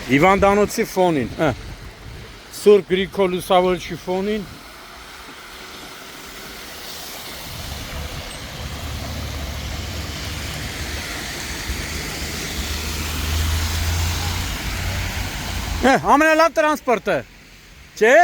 Հիվանդանոցի ֆոնին, Սուրբ Գրիգոր Լուսավորչի ֆոնին ամենալավ տրանսպորտը, չէ՞։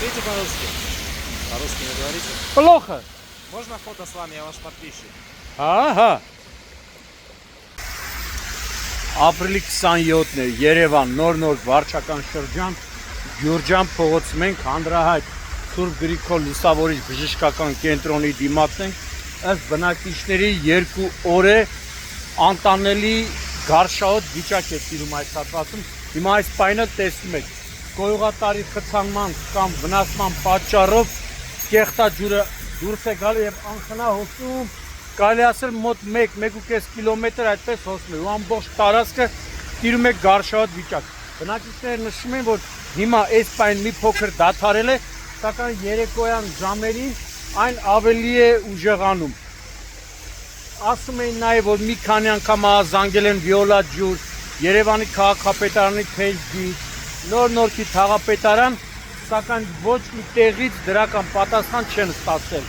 Говорите по-русски. По-русски не говорите? Плохо. Можно фото с вами, я ваш подписчик. Ահա Ապրիլի 27-ն է Երևան նոր վարչական շրջան Գյուրջան փողոցում ենք հանրահայտ Սուրբ Գրիգոր Լուսավորիչ բժշկական կենտրոնի դիմաց ենք ըստ բնակիչների 2 օր է անտանելի գարշահոտ վիճակ է տիրում այս հատվածում հիմա այս պայնը տեսնում եք կոյուղատարի խցանման կամ վնասման պատճառով կեղտաջուրը դուրս է գալու եւ անխնա հոսում կարելի ասել մոտ 1-1.5 կիլոմետր այդպես հոսում է ու ամբողջ տարածքը տիրում է գարշահոտ վիճակ բնակիչները նշում են որ հիմա այս պայն մի փոքր դադարել է սակայն երեկոյան ժամերին այն ավելի է ուժեղանում ասում էին նաեւ որ մի քանի անգամ զանգել են վիոլա ջուր Երևանի քաղաքապետարանի փեժգի նոր-նորքի թաղապետարան սակայն ոչ մի տեղից դրական պատասխան չեն ստացել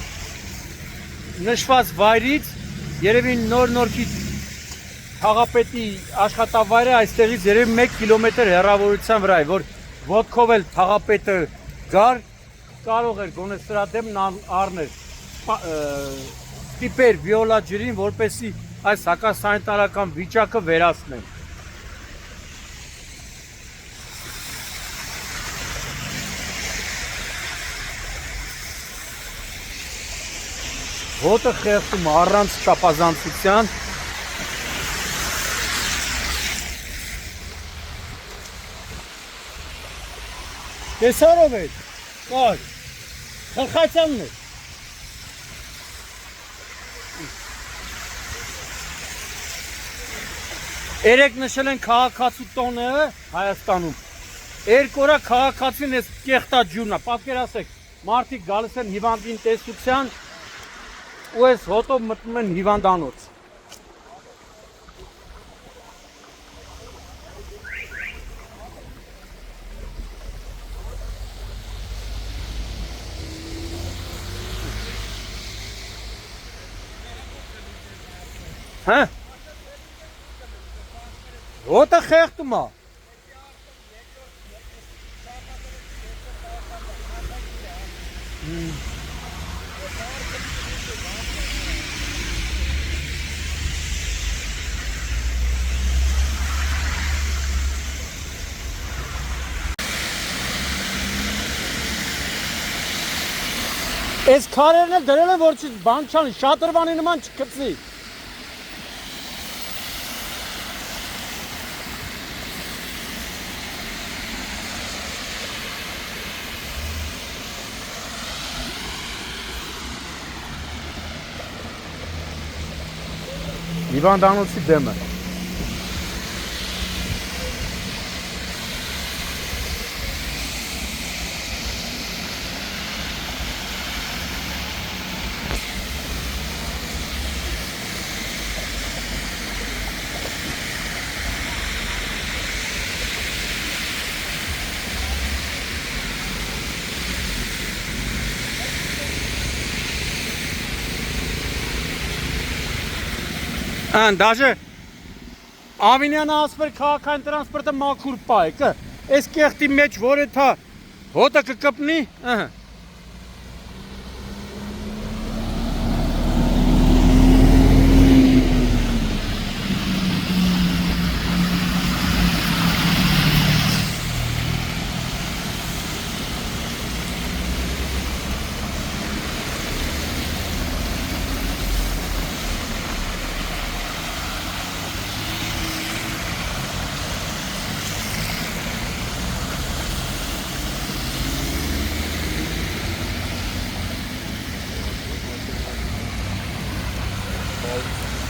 նշված վայրից երևի նոր-նորքի թաղապետի աշխատավայրը այստեղից երևի 1 կիլոմետր հեռավորության վրա է որ ոտքով էլ թաղապետը գար կարող էր գոնե սրա դեմ առներ տիպեր վիոլա ջրին որպեսի այս հակասանիտարական վիճակը վերացնեն Հոտը խեղդում առանց չափազանցության Տեսարով է կար խղխացյանն է Երեք նշել են քաղաքացու տոնը Հայաստանում 2 օր քաղաքացին էս կեղտաջուրն է պատկերացեք մարդիկ գալիս են հիվանդին տեսության ու այս հոտով մտնում են հիվանդանոց Հա հոտը խեղդում է Այս քարերն էլ դրել են որ բան չանի, շատրվանի նման չգծի Հիվանդանոցի դեմը Даже Ավինյանը ասվեր քաղաքային տրանսպորտը մաքուր պա է, այս կեղտի մեջ որ է թա հոտը կկպնի,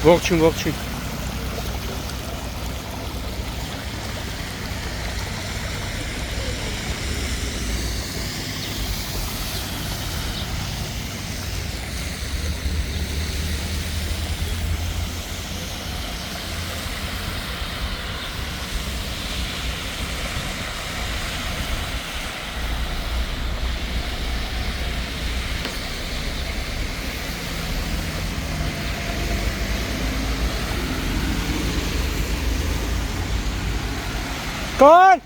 Ողջույն։ Կար